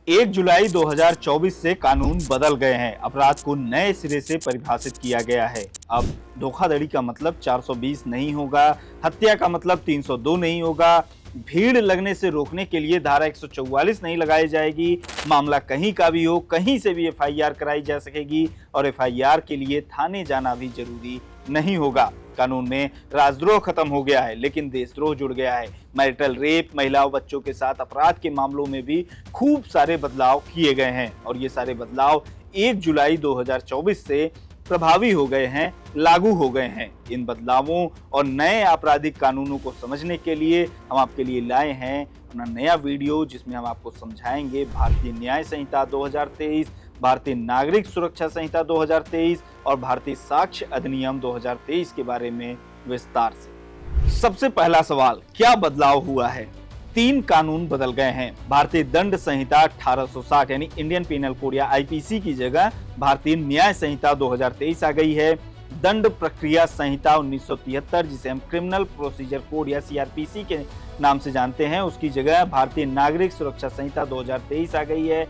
1 जुलाई 2024 से कानून बदल गए हैं। अपराध को नए सिरे से परिभाषित किया गया है। अब धोखाधड़ी का मतलब 420 नहीं होगा, हत्या का मतलब 302 नहीं होगा, भीड़ लगने से रोकने के लिए धारा 144 नहीं लगाई जाएगी, मामला कहीं का भी हो कहीं से भी एफआईआर कराई जा सकेगी और एफआईआर के लिए थाने जाना भी जरूरी नहीं होगा। कानून में राजद्रोह खत्म हो गया है, लेकिन देशद्रोह जुड़ गया है। मैरिटल रेप, महिलाओं बच्चों के साथ अपराध के मामलों में भी खूब सारे बदलाव किए गए हैं और ये सारे बदलाव 1 जुलाई 2024 से प्रभावी हो गए हैं, लागू हो गए हैं। इन बदलावों और नए आपराधिक कानूनों को समझने के लिए हम आपके लिए लाए हैं अपना नया वीडियो, जिसमें हम आपको समझाएंगे भारतीय न्याय संहिता 2023, भारतीय नागरिक सुरक्षा संहिता 2023 और भारतीय साक्ष्य अधिनियम 2023 के बारे में विस्तार से। सबसे पहला सवाल, क्या बदलाव हुआ है? 3 कानून बदल गए हैं। भारतीय दंड संहिता 1860 यानी इंडियन पीनल कोड या आईपीसी की जगह भारतीय न्याय संहिता 2023 आ गई है। दंड प्रक्रिया संहिता 1973, जिसे हम क्रिमिनल प्रोसीजर कोड या सीआरपीसी के नाम से जानते हैं, उसकी जगह भारतीय नागरिक सुरक्षा संहिता 2023 आ गई है।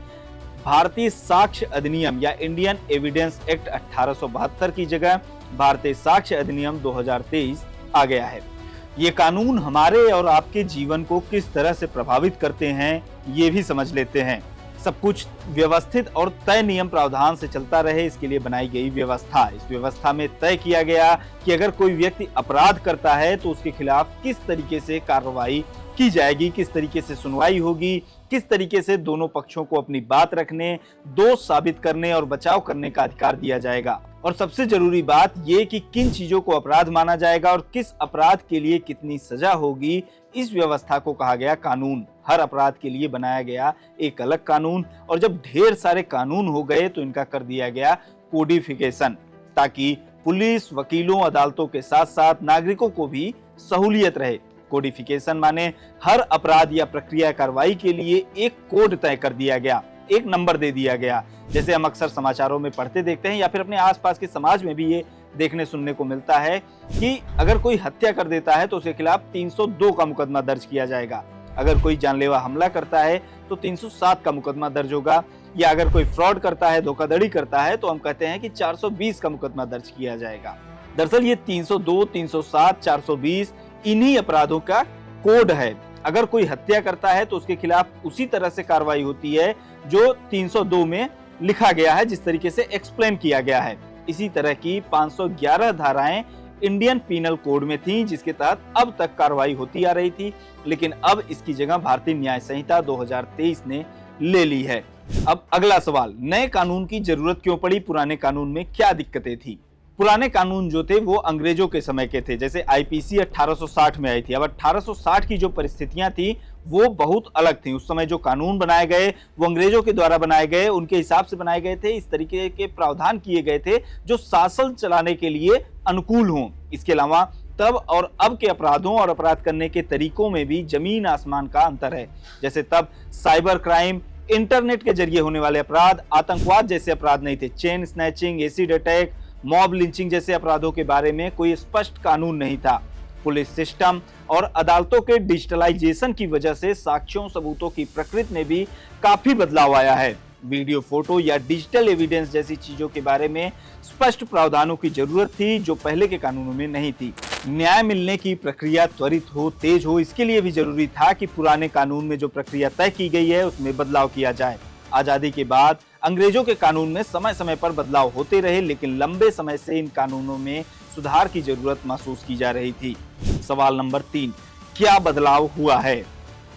भारतीय साक्ष्य अधिनियम या इंडियन एविडेंस एक्ट 1872 की जगह भारतीय साक्ष्य अधिनियम 2023 आ गया है। ये कानून हमारे और आपके जीवन को किस तरह से प्रभावित करते हैं, ये भी समझ लेते हैं। सब कुछ व्यवस्थित और तय नियम प्रावधान से चलता रहे, इसके लिए बनाई गई व्यवस्था। इस व्यवस्था में तय किया गया कि अगर कोई व्यक्ति अपराध करता है तो उसके खिलाफ किस तरीके से कार्रवाई की जाएगी, किस तरीके से सुनवाई होगी, किस तरीके से दोनों पक्षों को अपनी बात रखने, दोष साबित करने और बचाव करने का अधिकार दिया जाएगा। और सबसे जरूरी बात यह कि किन चीजों को अपराध माना जाएगा और किस अपराध के लिए कितनी सजा होगी, इस व्यवस्था को कहा गया कानून। हर अपराध के लिए बनाया गया एक अलग कानून, और जब ढेर सारे कानून हो गए तो इनका कर दिया गया कोडिफिकेशन, ताकि पुलिस, वकीलों, अदालतों के साथ साथ नागरिकों को भी सहूलियत रहे। कोडिफिकेशन माने हर अपराध या प्रक्रिया कार्रवाई के लिए एक कोड तय कर दिया गया, एक नंबर दे दिया गया। जैसे हम अक्सर समाचारों में पढ़ते देखते हैं या फिर अपने आसपास के समाज में भी ये देखने सुनने को मिलता है कि अगर कोई हत्या कर देता है तो उसके खिलाफ 302 का मुकदमा दर्ज किया जाएगा। अगर कोई जानलेवा हमला करता है तो 307 का मुकदमा दर्ज होगा, या अगर कोई फ्रॉड करता है, धोखाधड़ी करता है, तो हम कहते हैं कि 420 का मुकदमा दर्ज किया जाएगा। दरअसल ये 302, 307, 420 इन्हीं अपराधों का कोड है। अगर कोई हत्या करता है तो उसके खिलाफ उसी तरह से कार्रवाई होती है जो 302 में लिखा गया है, जिस तरीके से एक्सप्लेन किया गया है। इसी तरह की 511 धाराएं इंडियन पीनल कोड में थी, जिसके तहत अब तक कार्रवाई होती आ रही थी, लेकिन अब इसकी जगह भारतीय न्याय संहिता 2023 ने ले ली है। अब अगला सवाल, नए कानून की जरूरत क्यों पड़ी? पुराने कानून में क्या दिक्कतें थी? पुराने कानून जो थे वो अंग्रेजों के समय के थे, जैसे आईपीसी 1860 में आई थी। अब 1860 की जो परिस्थितियां थी वो बहुत अलग थी। उस समय जो कानून बनाए गए वो अंग्रेजों के द्वारा बनाए गए, उनके हिसाब से बनाए गए थे। इस तरीके के प्रावधान किए गए थे जो शासन चलाने के लिए अनुकूल हों। इसके अलावा तब और अब के अपराधों और अपराध करने के तरीकों में भी जमीन आसमान का अंतर है। जैसे तब साइबर क्राइम, इंटरनेट के जरिए होने वाले अपराध, आतंकवाद जैसे अपराध नहीं थे। Chain snatching, acid attack, mob lynching जैसे अपराधों के बारे में कोई स्पष्ट कानून नहीं था। पुलिस सिस्टम और अदालतों के डिजिटलाइजेशन की वजह से साक्ष्यों, सबूतों की प्रकृति में भी काफी बदलाव आया है। वीडियो, फोटो या डिजिटल एविडेंस जैसी चीजों के बारे में स्पष्ट प्रावधानों की जरूरत थी, जो पहले के कानूनों में नहीं थी। न्याय मिलने की प्रक्रिया त्वरित हो, तेज हो, इसके लिए भी जरूरी था कि पुराने कानून में जो प्रक्रिया तय की गई है उसमें बदलाव किया जाए। आजादी के बाद अंग्रेजों के कानून में समय समय पर बदलाव होते रहे, लेकिन लंबे समय से इन कानूनों में सुधार की जरूरत महसूस की जा रही थी। सवाल नंबर 3, क्या बदलाव हुआ है?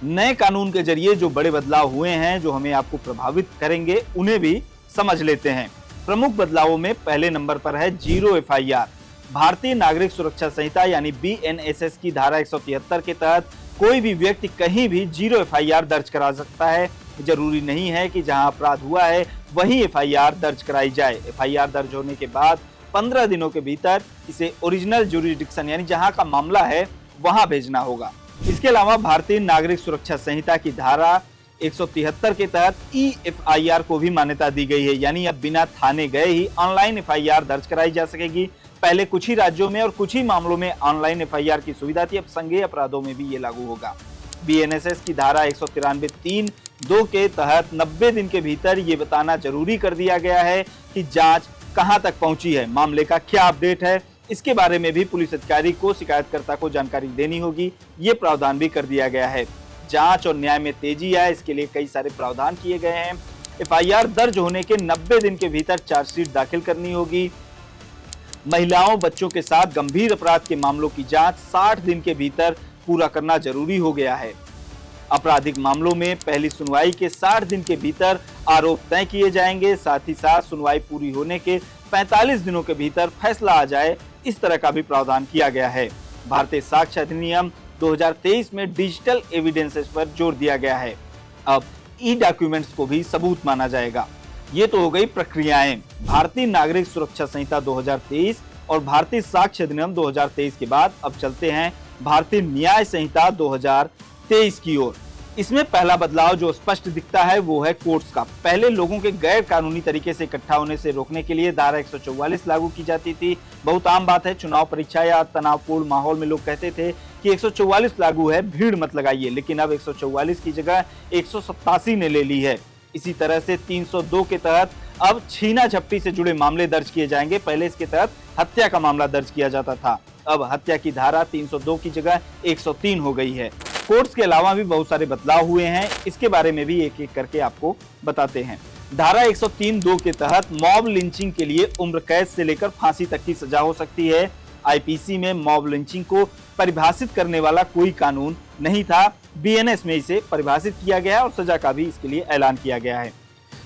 नए कानून के जरिए जो बड़े बदलाव हुए हैं, जो हमें आपको प्रभावित करेंगे, उन्हें भी समझ लेते हैं। प्रमुख बदलावों में पहले नंबर पर है जीरो एफआईआर। भारतीय नागरिक सुरक्षा संहिता यानी बीएनएसएस की धारा 173 के तहत कोई भी व्यक्ति कहीं भी जीरो एफआईआर दर्ज करा सकता है। जरूरी नहीं है कि जहां अपराध हुआ है वहीं एफआईआर दर्ज कराई जाए। एफआईआर दर्ज होने के बाद 15 दिनों के भीतर इसे ओरिजिनल ज्यूरिसडिक्शन यानी जहां का मामला है वहां भेजना होगा। इसके अलावा भारतीय नागरिक सुरक्षा संहिता की धारा 173 के तहत ईएफआईआर को भी मान्यता दी गई है, यानी अब बिना थाने गए ही ऑनलाइन एफआईआर दर्ज कराई जा सकेगी। पहले कुछ ही राज्यों में और कुछ ही मामलों में ऑनलाइन एफआईआर की सुविधा थी, अब संज्ञेय अपराधों में भी ये लागू होगा। बीएनएसएस की धारा 193(3) 2 के तहत 90 दिन के भीतर ये बताना जरूरी कर दिया गया है कि जांच कहां तक पहुंची है, मामले का क्या अपडेट है। इसके बारे में भी पुलिस अधिकारी को शिकायतकर्ता को जानकारी देनी होगी, ये प्रावधान भी कर दिया गया है। जांच और न्याय में तेजी आए, इसके लिए कई सारे प्रावधान किए गए हैं। एफआईआर दर्ज होने के 90 दिन के भीतर चार्जशीट दाखिल करनी होगी। महिलाओं बच्चों के साथ गंभीर अपराध के मामलों की जांच 60 दिन के भीतर पूरा करना जरूरी हो गया है। आपराधिक मामलों में पहली सुनवाई के 60 दिन के भीतर आरोप तय किए जाएंगे। साथ ही साथ सुनवाई पूरी होने के 45 दिनों के भीतर फैसला आ जाए, इस तरह का भी प्रावधान किया गया है। भारतीय साक्ष्य अधिनियम 2023 में डिजिटल एविडेंसेस पर जोर दिया गया है। अब ई डॉक्यूमेंट्स को भी सबूत माना जाएगा। ये तो हो गई प्रक्रियाएं। भारतीय नागरिक सुरक्षा संहिता 2023 और भारतीय साक्ष्य अधिनियम 2023 के बाद अब चलते हैं भारतीय न्याय संहिता 2023 की ओर। इसमें पहला बदलाव जो स्पष्ट दिखता है वो है कोर्ट्स का। पहले लोगों के गैर कानूनी तरीके से इकट्ठा होने से रोकने के लिए धारा 144 लागू की जाती थी। बहुत आम बात है, चुनाव परीक्षा या तनावपूर्ण माहौल में लोग कहते थे कि 144 लागू है, भीड़ मत लगाइए, लेकिन अब 144 की जगह 187 ने ले ली है। इसी तरह से 302 के तहत अब छीना झपटी से जुड़े मामले दर्ज किए जाएंगे। पहले इसके तहत हत्या का मामला दर्ज किया जाता था, अब हत्या की धारा 302 की जगह 103 हो गई है। कोर्ट्स के अलावा भी बहुत सारे बदलाव हुए हैं, इसके बारे में भी एक एक करके आपको बताते हैं। धारा 103(2) के तहत मॉब लिंचिंग के लिए उम्र कैद से लेकर फांसी तक की सजा हो सकती है। आईपीसी में मॉब लिंचिंग को परिभाषित करने वाला कोई कानून नहीं था, बीएनएस में इसे परिभाषित किया गया है और सजा का भी इसके लिए ऐलान किया गया है।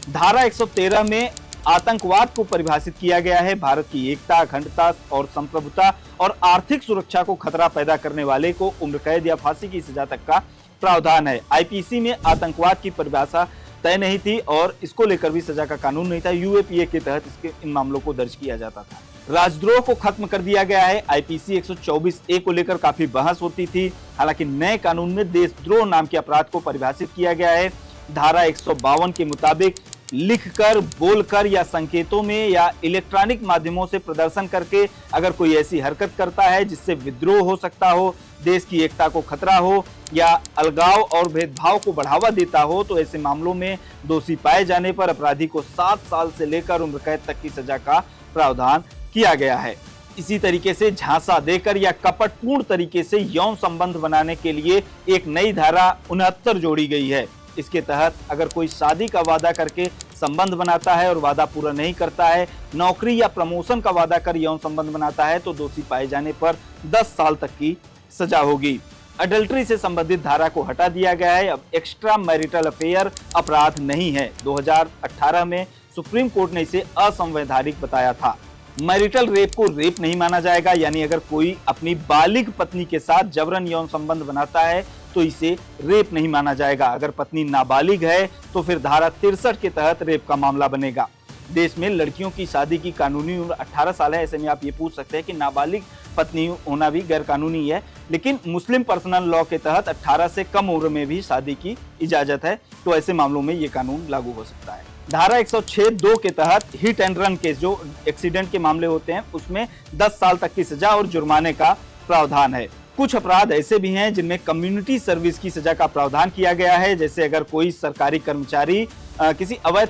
धारा 113 में आतंकवाद को परिभाषित किया गया है। भारत की एकता, अखंडता और संप्रभुता और आर्थिक सुरक्षा को खतरा पैदा करने वाले को उम्र कैद या फांसी की सजा तक का प्रावधान है। आईपीसी में आतंकवाद की परिभाषा तय नहीं थी और इसको लेकर भी सजा का कानून नहीं था। यूएपीए के तहत इसके इन मामलों को दर्ज किया जाता था। राजद्रोह को खत्म कर दिया गया है। आईपीसी 124(a) को लेकर काफी बहस होती थी, हालांकि नए कानून में देशद्रोह नाम के अपराध को परिभाषित किया गया है। धारा 152 के मुताबिक लिखकर, बोलकर या संकेतों में या इलेक्ट्रॉनिक माध्यमों से प्रदर्शन करके अगर कोई ऐसी हरकत करता है जिससे विद्रोह हो सकता हो, देश की एकता को खतरा हो या अलगाव और भेदभाव को बढ़ावा देता हो, तो ऐसे मामलों में दोषी पाए जाने पर अपराधी को 7 साल से लेकर उम्र कैद तक की सजा का प्रावधान किया गया है। इसी तरीके से झांसा देकर या कपटपूर्ण तरीके से यौन संबंध बनाने के लिए एक नई धारा 69 जोड़ी गई है। इसके तहत अगर कोई शादी का वादा करके संबंध बनाता है और वादा पूरा नहीं करता है, नौकरी या प्रमोशन का वादा कर यौन संबंध बनाता है, तो दोषी पाए जाने पर 10 साल तक की सजा होगी। अडल्ट्री से संबंधित धारा को हटा दिया गया है। अब एक्स्ट्रा मैरिटल अफेयर अपराध नहीं है। 2018 में सुप्रीम कोर्ट ने इसे असंवैधानिक बताया था। मैरिटल रेप को रेप नहीं माना जाएगा, यानी अगर कोई अपनी बालिग पत्नी के साथ जबरन यौन संबंध बनाता है तो इसे रेप नहीं माना जाएगा। अगर पत्नी नाबालिग है तो फिर धारा 63 के तहत रेप का मामला बनेगा। देश में लड़कियों की शादी की कानूनी उम्र 18 साल है। ऐसे में आप ये पूछ सकते हैं कि नाबालिग पत्नी होना भी गैर कानूनी है, लेकिन मुस्लिम पर्सनल लॉ के तहत 18 से कम उम्र में भी शादी की इजाजत है, तो ऐसे मामलों में ये कानून लागू हो सकता है। धारा 106(2) के तहत हिट एंड रन केस, जो एक्सीडेंट के मामले होते हैं, उसमें 10 साल तक की सजा और जुर्माने का प्रावधान है। कुछ अपराध ऐसे भी हैं जिनमें कम्युनिटी सर्विस की सजा का प्रावधान किया गया है, जैसे अगर कोई सरकारी कर्मचारी किसी अवैध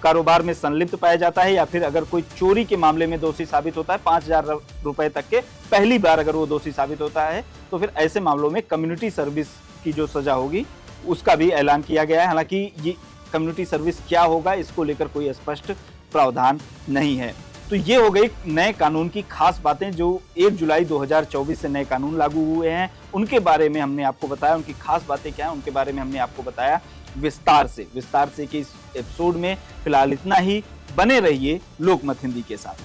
कारोबार में संलिप्त पाया जाता है या फिर अगर कोई चोरी के मामले में दोषी साबित होता है 5,000 रुपए तक के पहली बार अगर वो दोषी साबित होता है, तो फिर ऐसे मामलों में कम्युनिटी सर्विस की जो सजा होगी उसका भी ऐलान किया गया है। हालांकि ये कम्युनिटी सर्विस क्या होगा इसको लेकर कोई स्पष्ट प्रावधान नहीं है। तो ये हो गई नए कानून की खास बातें जो 1 जुलाई 2024 से नए कानून लागू हुए हैं, उनके बारे में हमने आपको बताया। उनकी खास बातें क्या है उनके बारे में हमने आपको बताया विस्तार से कि इस एपिसोड में फिलहाल इतना ही। बने रहिए लोकमत हिंदी के साथ।